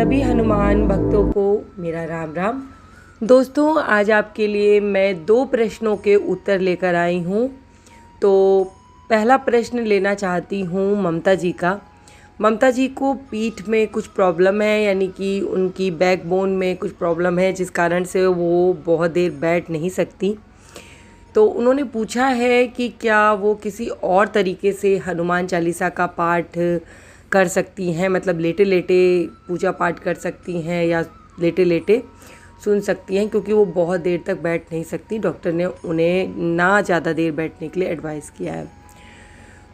सभी हनुमान भक्तों को मेरा राम राम। दोस्तों, आज आपके लिए मैं 2 प्रश्नों के उत्तर लेकर आई हूँ। तो पहला प्रश्न लेना चाहती हूँ ममता जी का। ममता जी को पीठ में कुछ प्रॉब्लम है, यानी कि उनकी बैकबोन में कुछ प्रॉब्लम है, जिस कारण से वो बहुत देर बैठ नहीं सकती। तो उन्होंने पूछा है कि क्या वो किसी और तरीके से हनुमान चालीसा का पाठ कर सकती हैं, मतलब लेटे लेटे पूजा पाठ कर सकती हैं या लेटे लेटे सुन सकती हैं, क्योंकि वो बहुत देर तक बैठ नहीं सकती। डॉक्टर ने उन्हें ना ज़्यादा देर बैठने के लिए एडवाइस किया है।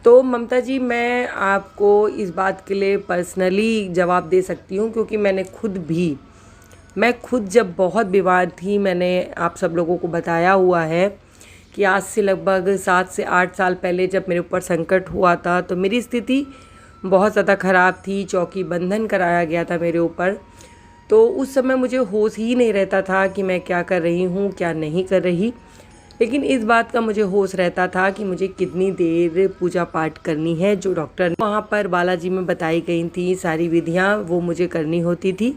तो ममता जी, मैं आपको इस बात के लिए पर्सनली जवाब दे सकती हूँ, क्योंकि मैं खुद जब बहुत बीमार थी, मैंने आप सब लोगों को बताया हुआ है कि आज से लगभग 7 से 8 साल पहले जब मेरे ऊपर संकट हुआ था, तो मेरी स्थिति बहुत ज़्यादा ख़राब थी। चौकी बंधन कराया गया था मेरे ऊपर। तो उस समय मुझे होश ही नहीं रहता था कि मैं क्या कर रही हूँ, क्या नहीं कर रही। लेकिन इस बात का मुझे होश रहता था कि मुझे कितनी देर पूजा पाठ करनी है, जो डॉक्टर वहाँ पर बालाजी में बताई गई थी सारी विधियाँ, वो मुझे करनी होती थी।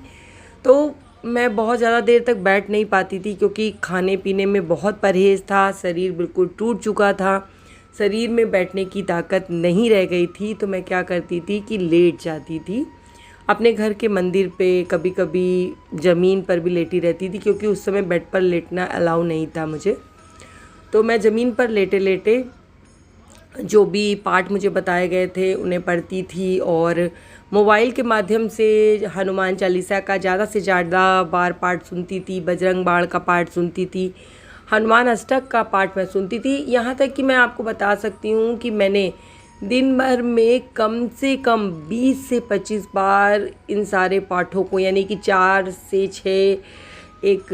तो मैं बहुत ज़्यादा देर तक बैठ नहीं पाती थी, क्योंकि खाने पीने में बहुत परहेज़ था, शरीर बिल्कुल टूट चुका था, शरीर में बैठने की ताकत नहीं रह गई थी। तो मैं क्या करती थी कि लेट जाती थी अपने घर के मंदिर पे, कभी कभी ज़मीन पर भी लेटी रहती थी, क्योंकि उस समय बेड पर लेटना अलाउ नहीं था मुझे। तो मैं ज़मीन पर लेटे लेटे जो भी पाठ मुझे बताए गए थे उन्हें पढ़ती थी, और मोबाइल के माध्यम से हनुमान चालीसा का ज़्यादा से ज़्यादा बार पाठ सुनती थी, बजरंग बाण का पाठ सुनती थी, हनुमान अष्टक का पाठ मैं सुनती थी। यहाँ तक कि मैं आपको बता सकती हूँ कि मैंने दिन भर में कम से कम 20 से 25 बार इन सारे पाठों को, यानी कि 4 से 6 एक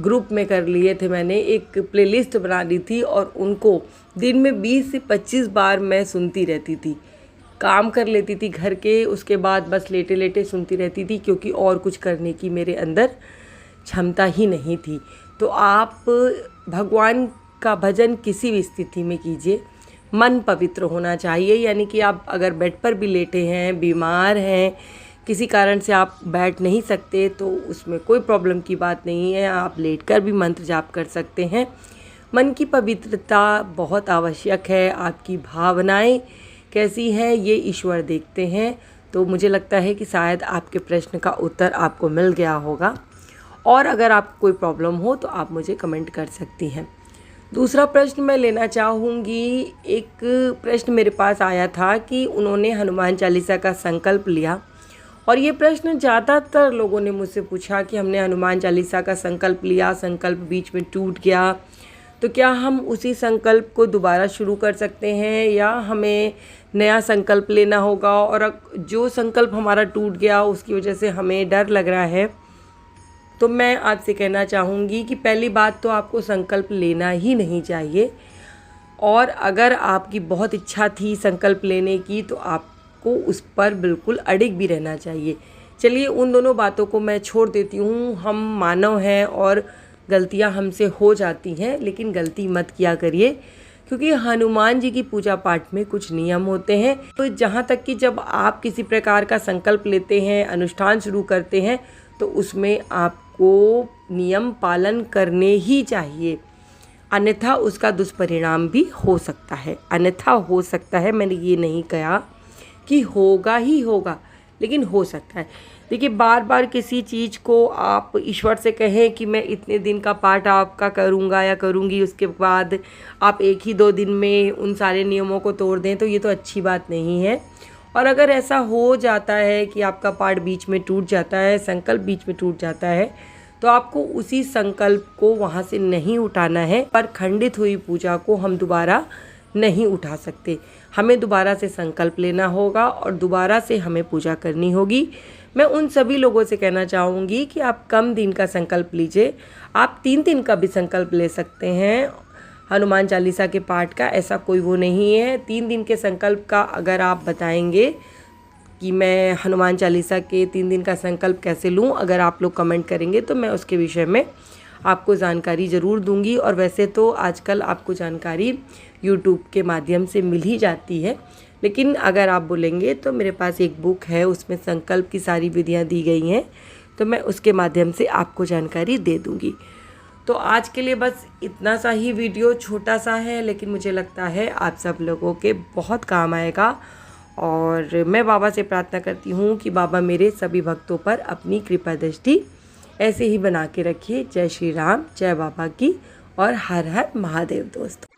ग्रुप में कर लिए थे। मैंने एक प्लेलिस्ट बना ली थी और उनको दिन में 20 से 25 बार मैं सुनती रहती थी। काम कर लेती थी घर के, उसके बाद बस लेटे लेटे सुनती रहती थी, क्योंकि और कुछ करने की मेरे अंदर क्षमता ही नहीं थी। तो आप भगवान का भजन किसी भी स्थिति में कीजिए, मन पवित्र होना चाहिए। यानी कि आप अगर बेड पर भी लेटे हैं, बीमार हैं, किसी कारण से आप बैठ नहीं सकते, तो उसमें कोई प्रॉब्लम की बात नहीं है। आप लेटकर भी मंत्र जाप कर सकते हैं। मन की पवित्रता बहुत आवश्यक है। आपकी भावनाएं कैसी हैं ये ईश्वर देखते हैं। तो मुझे लगता है कि शायद आपके प्रश्न का उत्तर आपको मिल गया होगा, और अगर आपको कोई प्रॉब्लम हो तो आप मुझे कमेंट कर सकती हैं। दूसरा प्रश्न मैं लेना चाहूँगी। एक प्रश्न मेरे पास आया था कि उन्होंने हनुमान चालीसा का संकल्प लिया, और ये प्रश्न ज़्यादातर लोगों ने मुझसे पूछा कि हमने हनुमान चालीसा का संकल्प लिया, संकल्प बीच में टूट गया, तो क्या हम उसी संकल्प को दोबारा शुरू कर सकते हैं, या हमें नया संकल्प लेना होगा। और जो संकल्प हमारा टूट गया उसकी वजह से हमें डर लग रहा है, तो मैं आपसे कहना चाहूँगी कि पहली बात तो आपको संकल्प लेना ही नहीं चाहिए। और अगर आपकी बहुत इच्छा थी संकल्प लेने की, तो आपको उस पर बिल्कुल अडिग भी रहना चाहिए। चलिए, उन दोनों बातों को मैं छोड़ देती हूँ। हम मानव हैं और गलतियाँ हमसे हो जाती हैं, लेकिन गलती मत किया करिए, क्योंकि हनुमान जी की पूजा पाठ में कुछ नियम होते हैं। तो जहाँ तक कि जब आप किसी प्रकार का संकल्प लेते हैं, अनुष्ठान शुरू करते हैं, तो उसमें आपको नियम पालन करने ही चाहिए, अन्यथा उसका दुष्परिणाम भी हो सकता है। अन्यथा हो सकता है, मैंने ये नहीं कहा कि होगा ही होगा, लेकिन हो सकता है। देखिए, बार बार किसी चीज़ को आप ईश्वर से कहें कि मैं इतने दिन का पाठ आपका करूँगा या करूँगी, उसके बाद आप 1 ही 2 दिन में उन सारे नियमों को तोड़ दें, तो ये तो अच्छी बात नहीं है। और अगर ऐसा हो जाता है कि आपका पाठ बीच में टूट जाता है, संकल्प बीच में टूट जाता है, तो आपको उसी संकल्प को वहाँ से नहीं उठाना है। पर खंडित हुई पूजा को हम दोबारा नहीं उठा सकते। हमें दोबारा से संकल्प लेना होगा और दोबारा से हमें पूजा करनी होगी। मैं उन सभी लोगों से कहना चाहूँगी कि आप कम दिन का संकल्प लीजिए। आप 3 दिन का भी संकल्प ले सकते हैं हनुमान चालीसा के पाठ का, ऐसा कोई वो नहीं है। 3 दिन के संकल्प का अगर आप बताएंगे कि मैं हनुमान चालीसा के 3 दिन का संकल्प कैसे लूँ, अगर आप लोग कमेंट करेंगे तो मैं उसके विषय में आपको जानकारी ज़रूर दूंगी। और वैसे तो आजकल आपको जानकारी यूट्यूब के माध्यम से मिल ही जाती है, लेकिन अगर आप बोलेंगे तो मेरे पास एक बुक है, उसमें संकल्प की सारी विधियाँ दी गई हैं, तो मैं उसके माध्यम से आपको जानकारी दे दूंगी। तो आज के लिए बस इतना सा ही वीडियो, छोटा सा है लेकिन मुझे लगता है आप सब लोगों के बहुत काम आएगा। और मैं बाबा से प्रार्थना करती हूँ कि बाबा मेरे सभी भक्तों पर अपनी कृपा दृष्टि ऐसे ही बना के रखिए। जय श्री राम, जय बाबा की, और हर हर महादेव दोस्तों।